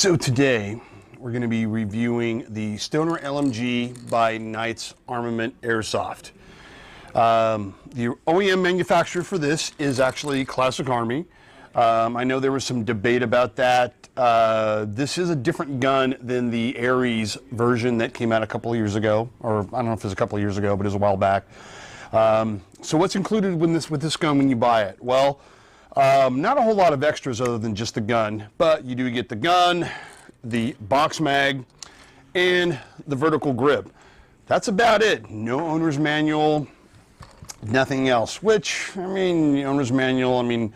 So today we're going to be reviewing the Stoner LMG by Knights Armament Airsoft. The OEM manufacturer for this is actually Classic Army. I know there was some debate about that. This is a different gun than the Ares version that came out a couple of years ago, or I don't know if it was a couple of years ago, but it was a while back. So what's included with this gun when you buy it? Well, not a whole lot of extras other than just the gun, but you do get the gun, the box mag, and the vertical grip. That's about it. No owner's manual, nothing else, which, I mean, the owner's manual, I mean,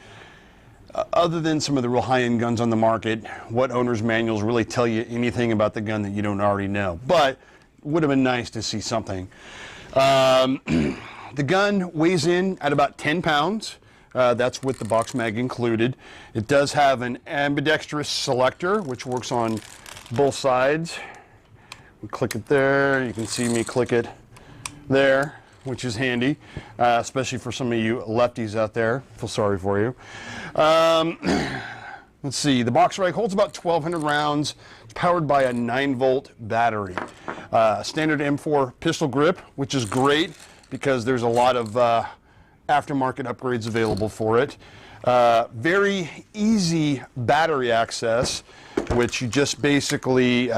other than some of the real high-end guns on the market, what owner's manuals really tell you anything about the gun that you don't already know? But it would have been nice to see something. The gun weighs in at about 10 pounds. That's with the box mag included. It does have an ambidextrous selector, which works on both sides. We click it there. You can see me click it there, which is handy, especially for some of you lefties out there. I feel sorry for you. Let's see. The box rag holds about 1,200 rounds. It's powered by a 9-volt battery. Standard M4 pistol grip, which is great because there's a lot of aftermarket upgrades available for it. Very easy battery access, which you just basically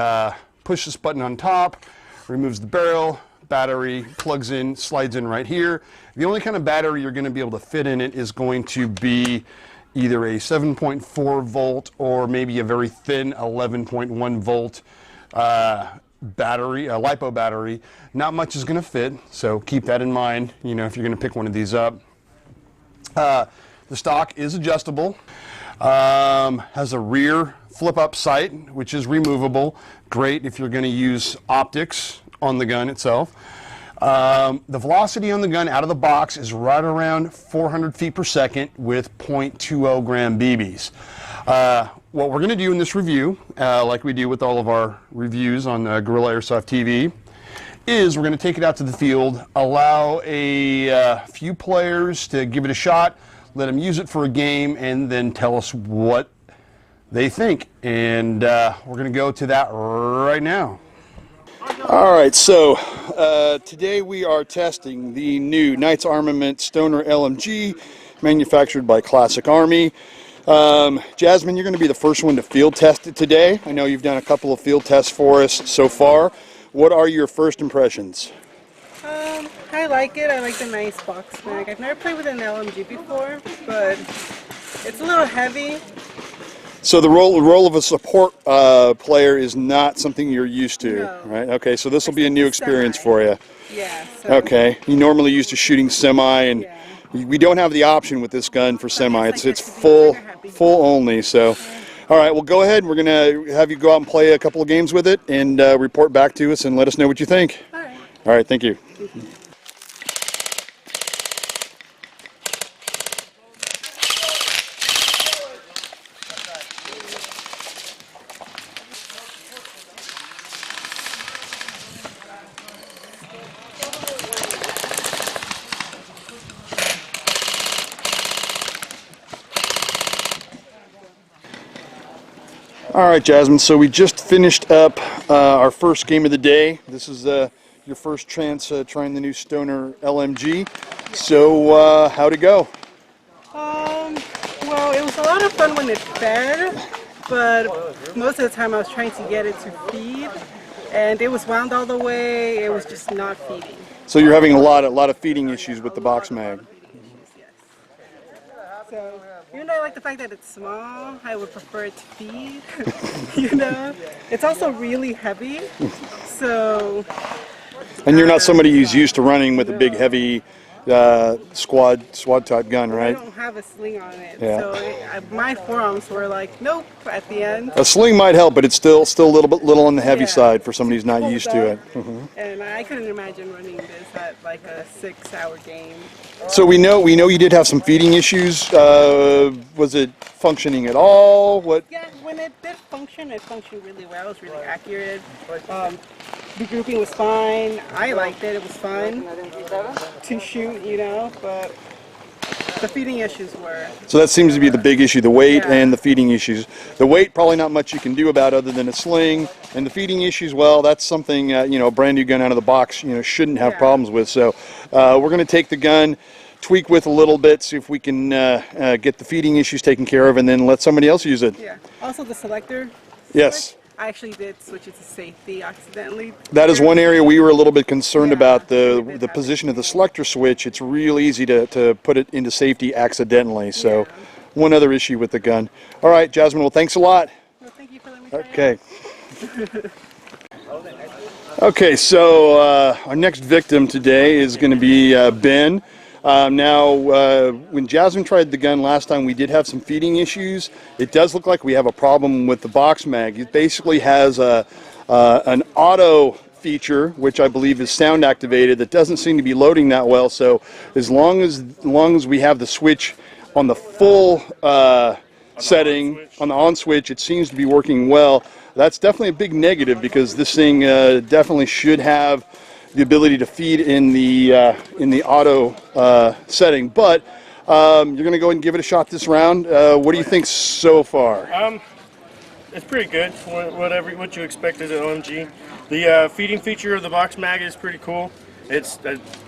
push this button on top, removes the barrel, battery plugs in, slides in right here. The only kind of battery you're going to be able to fit in it is going to be either a 7.4 volt or maybe a very thin 11.1 volt battery, a LiPo battery. Not much is going to fit, so keep that in mind, you know, if you're going to pick one of these up. The stock is adjustable, has a rear flip-up sight, which is removable. Great if you're going to use optics on the gun itself. The velocity on the gun out of the box is right around 400 feet per second with 0.20 gram BBs. What we're going to do in this review, like we do with all of our reviews on Gorilla AirsoftTV, is we're going to take it out to the field, allow a few players to give it a shot, let them use it for a game, and then tell us what they think. And we're going to go to that right now. All right, so today we are testing the new Knights Armament Stoner LMG, manufactured by Classic Army. Jasmine, you're going to be the first one to field test it today. I know you've done a couple of field tests for us so far. What are your first impressions? I like it. I like the nice box mag. I've never played with an LMG before, but it's a little heavy. So the role of a support player is not something you're used to, No. right? Okay, so this will be a new experience for you. Yeah. So, Okay, you normally used to shooting semi, and yeah. we don't have the option with this gun for semi. It's It's like full happy. only. So, all right, well, go ahead. We're gonna have you go out and play a couple of games with it, and report back to us and let us know what you think. All right. All right, thank you. All right, Jasmine, so we just finished up our first game of the day. This is your first chance trying the new Stoner LMG. So how'd it go? Well, it was a lot of fun when it fed, but most of the time I was trying to get it to feed, and it was wound all the way. It was just not feeding. So you're having a lot of feeding issues with the box mag. So, even though I like the fact that it's small, I would prefer it to feed, you know? It's also really heavy, so... And you're not somebody who's used to running with a big, heavy squad type gun, right? I don't have a sling on it, Yeah. so my forearms were like, nope, at the end. A sling might help, but it's still a little on the heavy Yeah. side for somebody who's not Hold used to it. up. And I couldn't imagine running this at like a 6-hour game. So we know you did have some feeding issues. Was it functioning at all? What? Yeah, when it did function, it functioned really well. It was really accurate. The grouping was fine. I liked it. It was fun to shoot, you know, but the feeding issues were. So that seems to be the big issue, the weight Yeah. and the feeding issues. The weight, probably not much you can do about other than a sling. And the feeding issues, well, that's something, you know, a brand new gun out of the box, you know, shouldn't have Yeah. problems with. So we're going to take the gun, tweak with a little bit, see if we can get the feeding issues taken care of, and then let somebody else use it. Yeah. Also the selector. Yes. Switch, I actually did switch it to safety accidentally. That is one area we were a little bit concerned Yeah, about, we the did the have position of the selector switch. It's real easy to put it into safety accidentally. So Yeah. one other issue with the gun. All right, Jasmine, well, thanks a lot. Well, thank you for letting me try it. Okay. Okay, so our next victim today is going to be Ben. When Jasmine tried the gun last time, we did have some feeding issues. It does look like we have a problem with the box mag. It basically has an auto feature, which I believe is sound activated, that doesn't seem to be loading that well. So as long as we have the switch on the full setting, on the on switch, it seems to be working well. That's definitely a big negative, because this thing definitely should have the ability to feed in the auto setting. But you're going to go ahead and give it a shot this round. What do you think so far? It's pretty good for what you expect as an LMG. The feeding feature of the box mag is pretty cool. It's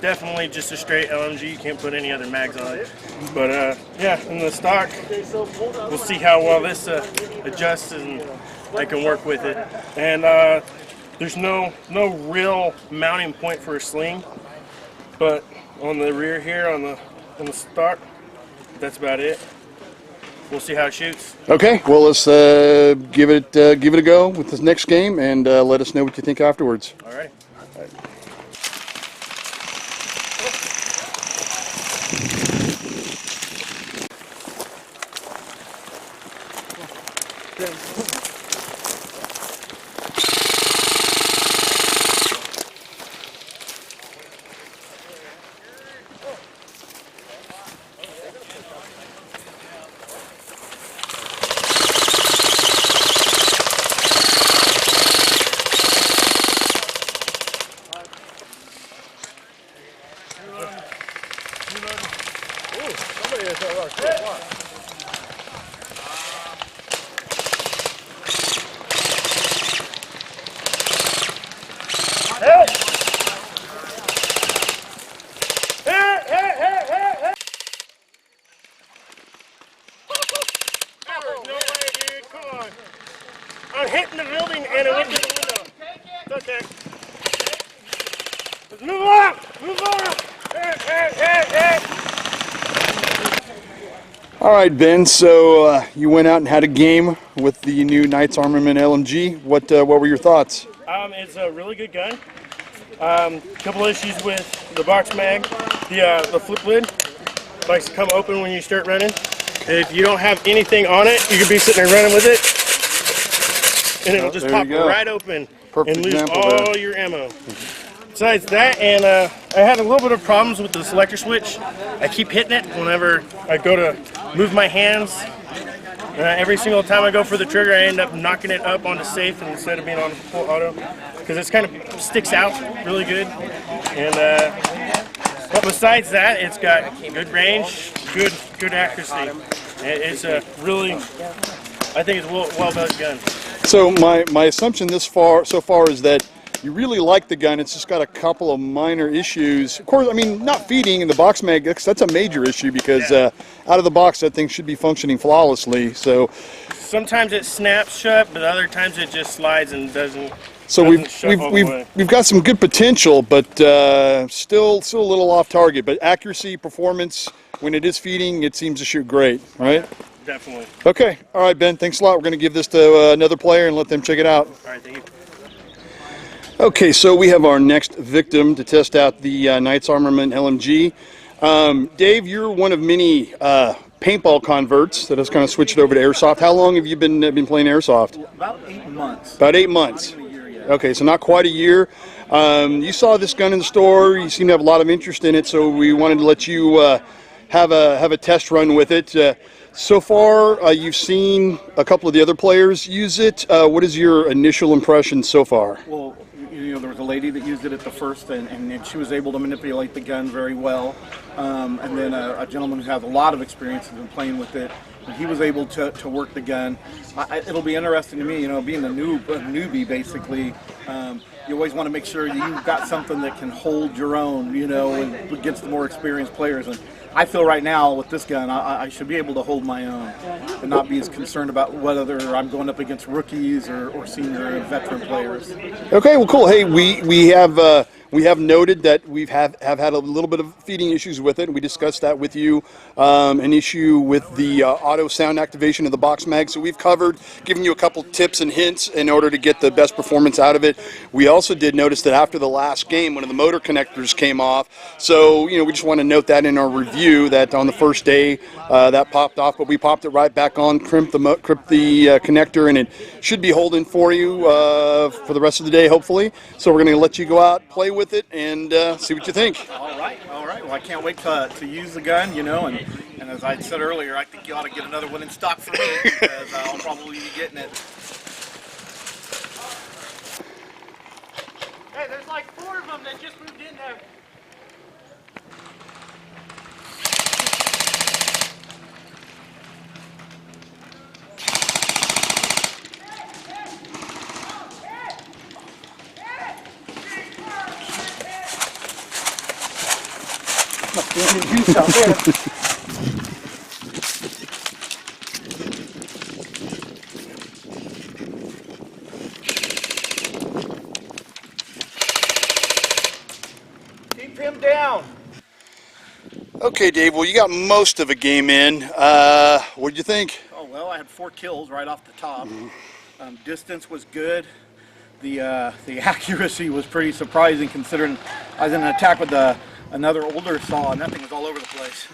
definitely just a straight LMG. You can't put any other mags on it. But yeah, in the stock, we'll see how well this adjusts and I can work with it. And there's no real mounting point for a sling, but on the rear here, on the stock, that's about it. We'll see how it shoots. Okay, well, let's give it a go with this next game, and let us know what you think afterwards. All right. No way, dude. Come on. I'm hitting the building and it went through the window. It's okay. Let's move on. Move on. All right, Ben. So you went out and had a game with the new Knights Armament LMG. What were your thoughts? It's a really good gun. Couple issues with the box mag. The flip lid likes to come open when you start running. If you don't have anything on it, you could be sitting there running with it, and it'll just there pop you go. right open Perfect and lose example all there. your ammo. Besides that, and I had a little bit of problems with the selector switch. I keep hitting it whenever I go to move my hands. Every single time I go for the trigger, I end up knocking it up onto safe instead of being on full auto, because it's kind of sticks out really good. And but besides that, it's got good range, good accuracy. It's a really, I think it's a well-built gun. So my assumption so far is that you really like the gun. It's just got a couple of minor issues. Of course, I mean, not feeding in the box mag, that's a major issue, because out of the box that thing should be functioning flawlessly. So sometimes it snaps shut, but other times it just slides and doesn't. So we've got some good potential, but still a little off target. But accuracy, performance, when it is feeding, it seems to shoot great, right? Definitely. Okay, all right, Ben. Thanks a lot. We're going to give this to another player and let them check it out. All right, thank you. Okay, so we have our next victim to test out the Knights Armament LMG. Dave, you're one of many paintball converts that has kind of switched over to Airsoft. How long have you been playing Airsoft? About 8 months. About 8 months. Not even a year yet. Okay, so not quite a year. You saw this gun in the store. You seem to have a lot of interest in it, so we wanted to let you have a test run with it. So far, you've seen a couple of the other players use it. What is your initial impression so far? Well, there was a lady that used it at the first, and she was able to manipulate the gun very well. And then a gentleman who has a lot of experience has been playing with it, and he was able to work the gun. It'll be interesting to me, being a newbie basically. You always want to make sure you've got something that can hold your own, against the more experienced players. And I feel right now with this gun, I should be able to hold my own and not be as concerned about whether I'm going up against rookies or senior veteran players. Okay, well, cool. Hey, we have noted that have had a little bit of feeding issues with it. We discussed that with you, an issue with the auto sound activation of the box mag. So we've given you a couple tips and hints in order to get the best performance out of it. We also did notice that after the last game, one of the motor connectors came off. So, we just want to note that in our review that on the first day that popped off, but we popped it right back on, crimped the connector, and it should be holding for you for the rest of the day, hopefully. So we're going to let you go out, play with it, and see what you think. All right. Well, I can't wait to use the gun, and as I said earlier, I think you ought to get another one in stock for me, because I'll probably be getting it. Hey, there's like 4 of them that just moved in there. Must be any juice out there. Keep him down. Okay, Dave, well, you got most of a game in. What did you think? Oh, well, I had 4 kills right off the top. Distance was good. The accuracy was pretty surprising, considering I was in an attack with another older saw, and that thing was all over the place.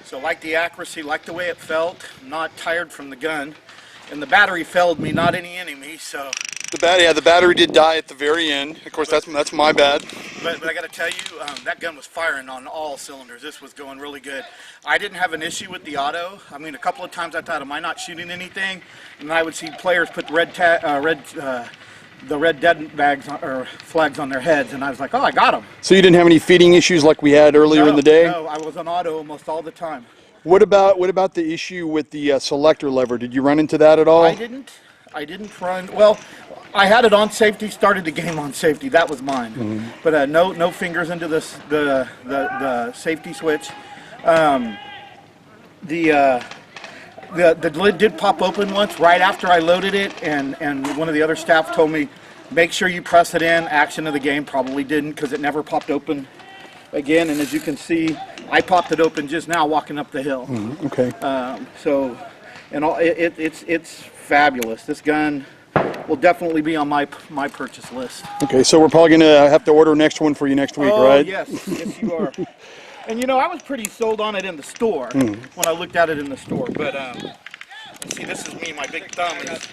So like the accuracy, like the way it felt, not tired from the gun. And the battery failed me, not any enemy, so... The battery did die at the very end. Of course, that's my bad. But I got to tell you, that gun was firing on all cylinders. This was going really good. I didn't have an issue with the auto. I mean, a couple of times I thought, am I not shooting anything? And I would see players put the red dead bags or flags on their heads, and I was like, oh, I got them. So you didn't have any feeding issues like we had earlier in the day? No, I was on auto almost all the time. What about the issue with the selector lever? Did you run into that at all? I didn't run. Well, I had it on safety. Started the game on safety. That was mine. But no fingers into the safety switch. The lid did pop open once right after I loaded it, and one of the other staff told me, make sure you press it in. Action of the game, probably didn't, because it never popped open again. And as you can see, I popped it open just now walking up the hill. Okay. It's fabulous. This gun will definitely be on my purchase list. Okay, so we're probably gonna have to order a next one for you next week, right? Yes, you are. And I was pretty sold on it in the store when I looked at it in the store. But see, this is me. My big thumb is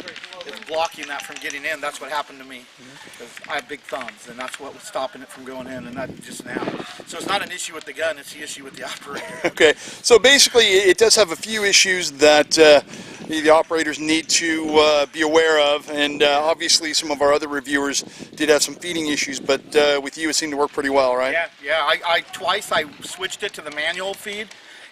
blocking that from getting in. That's what happened to me. Because I have big thumbs, and that's what was stopping it from going in, and that just now. So it's not an issue with the gun, it's the issue with the operator. Okay, so basically it does have a few issues that the operators need to be aware of, and obviously some of our other reviewers did have some feeding issues, but with you it seemed to work pretty well, right? Yeah. Twice I switched it to the manual feed.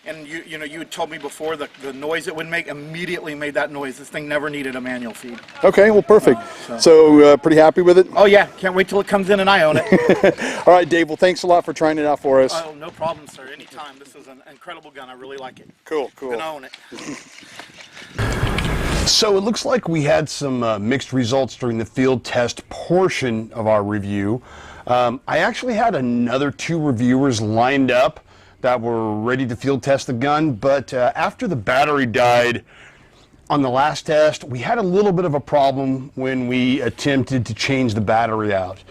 And you had told me before the noise it would make immediately made that noise. This thing never needed a manual feed. Okay, well, perfect. So pretty happy with it? Oh yeah, can't wait till it comes in and I own it. All right, Dave. Well, thanks a lot for trying it out for us. Oh, no problem, sir. Anytime. This is an incredible gun. I really like it. Cool. Gonna own it. So it looks like we had some mixed results during the field test portion of our review. I actually had another 2 reviewers lined up that were ready to field test the gun, but after the battery died on the last test, we had a little bit of a problem when we attempted to change the battery out.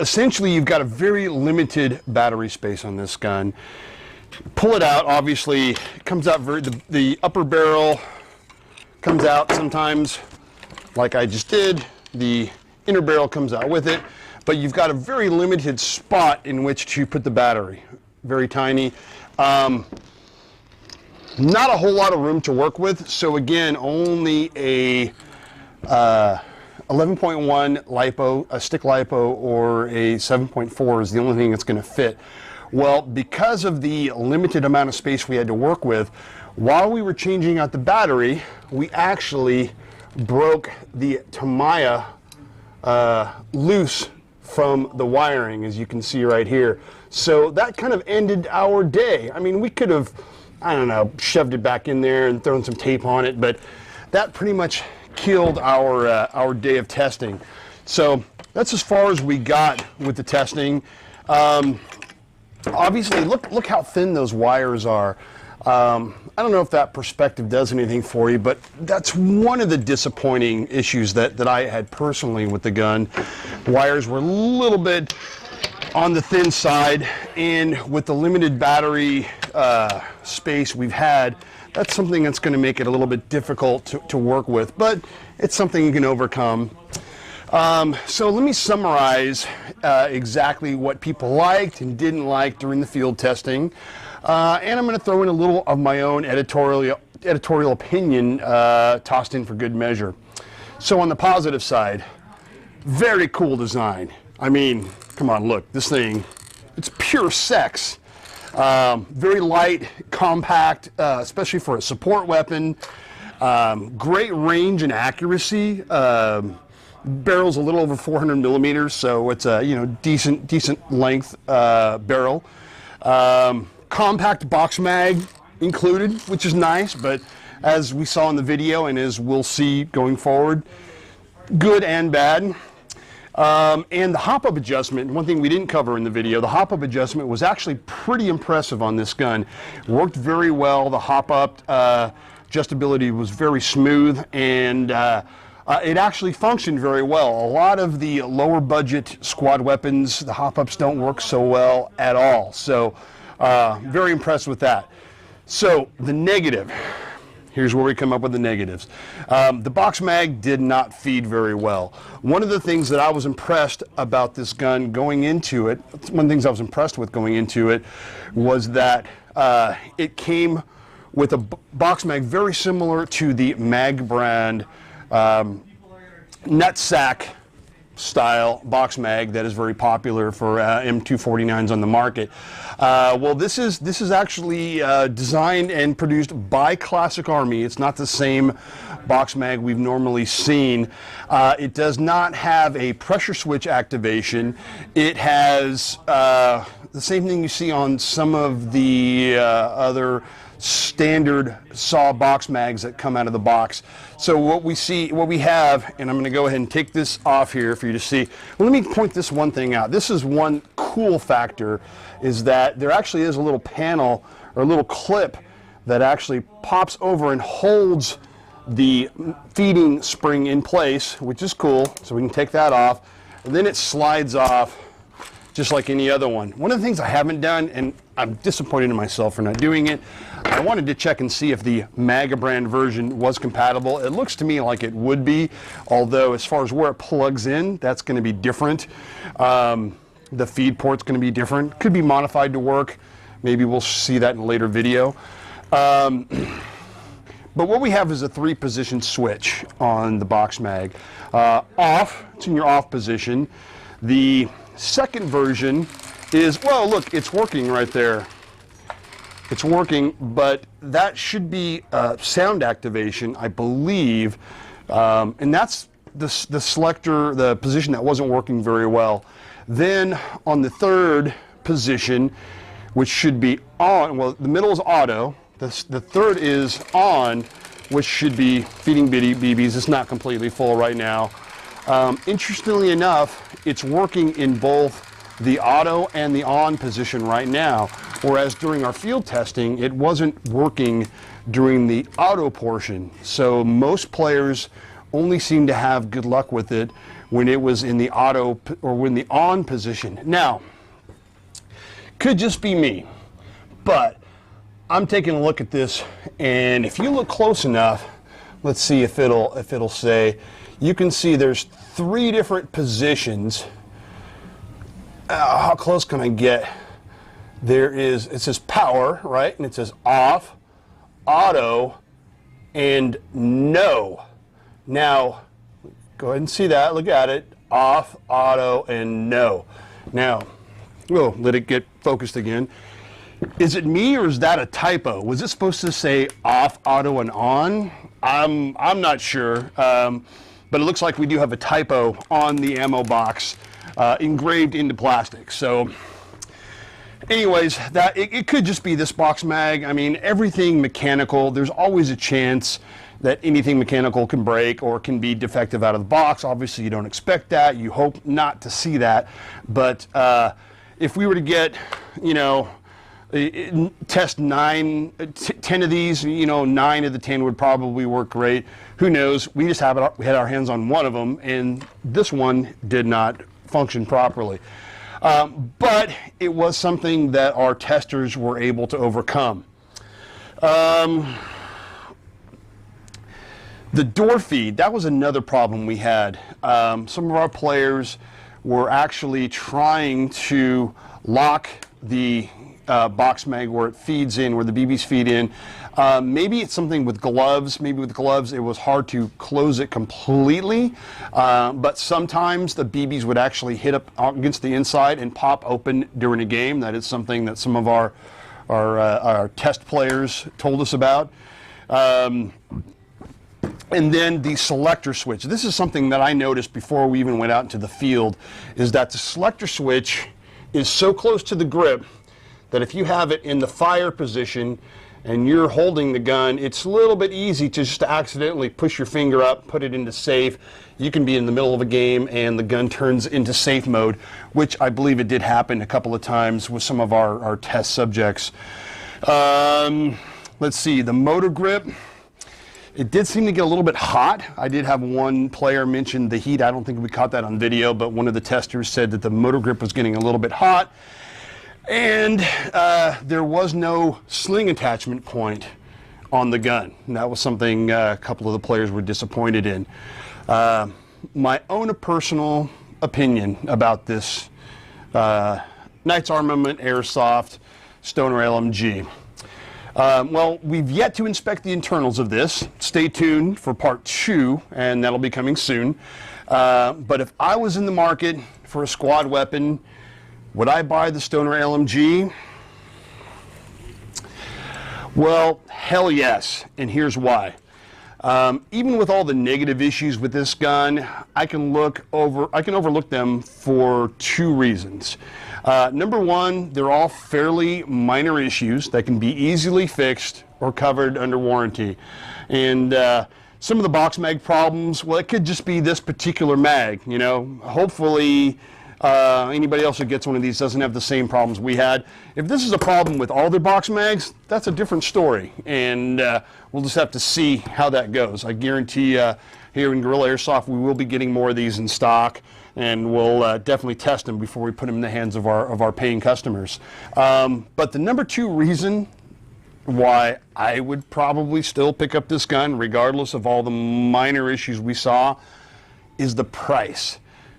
Essentially, you've got a very limited battery space on this gun. Pull it out, obviously, it comes out the upper barrel comes out sometimes, like I just did. The inner barrel comes out with it. But you've got a very limited spot in which to put the battery. Very tiny. Not a whole lot of room to work with. So again, only a 11.1 lipo, a stick lipo, or a 7.4 is the only thing that's going to fit. Well, because of the limited amount of space we had to work with, while we were changing out the battery, we actually broke the Tamiya loose from the wiring, as you can see right here. So that kind of ended our day. I mean, we could have, I don't know, shoved it back in there and thrown some tape on it, but that pretty much killed our day of testing. So that's as far as we got with the testing. Obviously, look how thin those wires are. I don't know if that perspective does anything for you, but that's one of the disappointing issues that I had personally with the gun. The wires were a little bit on the thin side, and with the limited battery space we've had, that's something that's going to make it a little bit difficult to work with, but it's something you can overcome. So let me summarize exactly what people liked and didn't like during the field testing, and I'm going to throw in a little of my own editorial opinion tossed in for good measure. So on the positive side, very cool design. I mean, come on, look, this thing, it's pure sex. Very light, compact, especially for a support weapon. Great range and accuracy. Barrel's a little over 400 millimeters, so it's a decent length barrel. Compact box mag included, which is nice, but as we saw in the video and as we'll see going forward, good and bad. And the hop-up adjustment, one thing we didn't cover in the video, the hop-up adjustment was actually pretty impressive on this gun. It worked very well. The hop-up adjustability was very smooth, and it actually functioned very well. A lot of the lower budget squad weapons, the hop-ups don't work so well at all. So very impressed with that. So the negative. Here's where we come up with the negatives. The box mag did not feed very well. One of the things that I was impressed about this gun going into it, one of the things I was impressed with going into it, was that it came with a box mag very similar to the Mag brand nutsack style box mag that is very popular for M249s on the market. Well, this is actually designed and produced by Classic Army. It's not the same box mag we've normally seen. It does not have a pressure switch activation. It has the same thing you see on some of the other standard SAW box mags that come out of the box. So what we have, and I'm going to go ahead and take this off here for you to see. Well, let me point this one thing out. This is one cool factor, is that there actually is a little panel or a little clip that actually pops over and holds the feeding spring in place, which is cool. So we can take that off, and then it slides off just like any other one. One of the things I haven't done, and I'm disappointed in myself for not doing it, I wanted to check and see if the MAGA brand version was compatible. It looks to me like it would be, although as far as where it plugs in, that's going to be different. The feed port's going to be different. Could be modified to work. Maybe we'll see that in a later video. But what we have is a 3-position switch on the box mag. Off, it's in your off position. The second version is, well, look, it's working right there. It's working, but that should be sound activation, I believe, and that's the selector, the position that wasn't working very well. Then on the third position, which should be on, well, the middle is auto, the third is on, which should be feeding BBs. It's not completely full right now. Interestingly enough, it's working in both the auto and the on position right now, whereas during our field testing, it wasn't working during the auto portion. So most players only seem to have good luck with it when it was in the auto or when the on position. Now, could just be me, but I'm taking a look at this, and if you look close enough, let's see if it'll say, you can see there's 3 different positions. How close can I get? There is, it says power, right? And it says off, auto, and no. Now, Go ahead and see that. Look at it. Off, auto, and no. Now, we'll let it get focused again. Is it me or is that a typo? Was it supposed to say off, auto, and on? I'm not sure, but it looks like we do have a typo on the ammo box engraved into plastic. So anyways, that it could just be this box mag. I mean, everything mechanical, there's always a chance that anything mechanical can break or can be defective out of the box. Obviously, you don't expect that. You hope not to see that. But if we were to get, you know, test 10 of these, you know, 9 of the 10 would probably work great. Who knows? We just had our hands on one of them, and this one did not function properly. But it was something that our testers were able to overcome. The door feed, that was another problem we had. Some of our players were actually trying to lock the box mag where it feeds in, where the BBs feed in. Maybe it's something with gloves. Maybe with gloves it was hard to close it completely, but sometimes the BBs would actually hit up against the inside and pop open during a game. That is something that some of our test players told us about. And then the selector switch. This is something that I noticed before we even went out into the field, is that the selector switch is so close to the grip that if you have it in the fire position and you're holding the gun, it's a little bit easy to just accidentally push your finger up, put it into safe. You can be in the middle of a game and the gun turns into safe mode, which I believe it did happen a couple of times with some of our test subjects. Let's see, the motor grip. It did seem to get a little bit hot. I did have one player mention the heat. I don't think we caught that on video, but one of the testers said that the motor grip was getting a little bit hot. And there was no sling attachment point on the gun. And that was something a couple of the players were disappointed in. My own personal opinion about this Knights Armament Airsoft Stoner LMG. Well, we've yet to inspect the internals of this. Stay tuned for part 2, and that'll be coming soon. But if I was in the market for a squad weapon, would I buy the Stoner LMG? Well, hell yes, and here's why. Even with all the negative issues with this gun, I can overlook them for 2 reasons. Number one, they're all fairly minor issues that can be easily fixed or covered under warranty. And some of the box mag problems, well, it could just be this particular mag, you know. Hopefully anybody else that gets one of these doesn't have the same problems we had. If this is a problem with all their box mags, that's a different story, and we'll just have to see how that goes. I guarantee here in Gorilla Airsoft we will be getting more of these in stock, and we'll definitely test them before we put them in the hands of our paying customers. But the number 2 reason why I would probably still pick up this gun, regardless of all the minor issues we saw, is the price.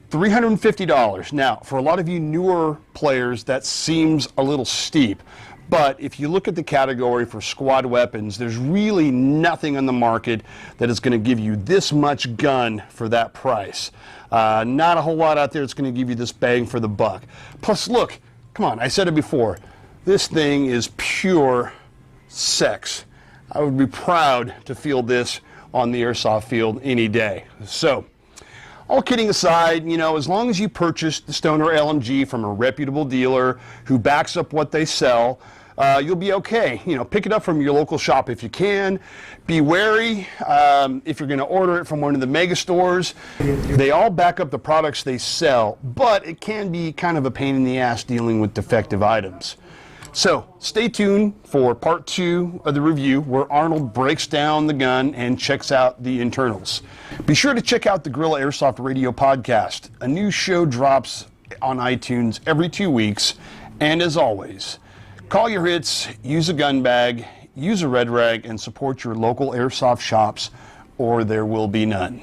$350. Now, for a lot of you newer players, that seems a little steep. But if you look at the category for squad weapons, there's really nothing on the market that is going to give you this much gun for that price. Not a whole lot out there that's going to give you this bang for the buck. Plus, look, come on, I said it before. This thing is pure sex. I would be proud to field this on the airsoft field any day. So, all kidding aside, you know, as long as you purchase the Stoner LMG from a reputable dealer who backs up what they sell, you'll be okay. You know, pick it up from your local shop if you can. Be wary if you're going to order it from one of the mega stores. They all back up the products they sell, but it can be kind of a pain in the ass dealing with defective items. So stay tuned for part 2 of the review, where Arnold breaks down the gun and checks out the internals. Be sure to check out the Gorilla Airsoft Radio podcast. A new show drops on iTunes every 2 weeks. And as always, call your hits, use a gun bag, use a red rag, and support your local airsoft shops, or there will be none.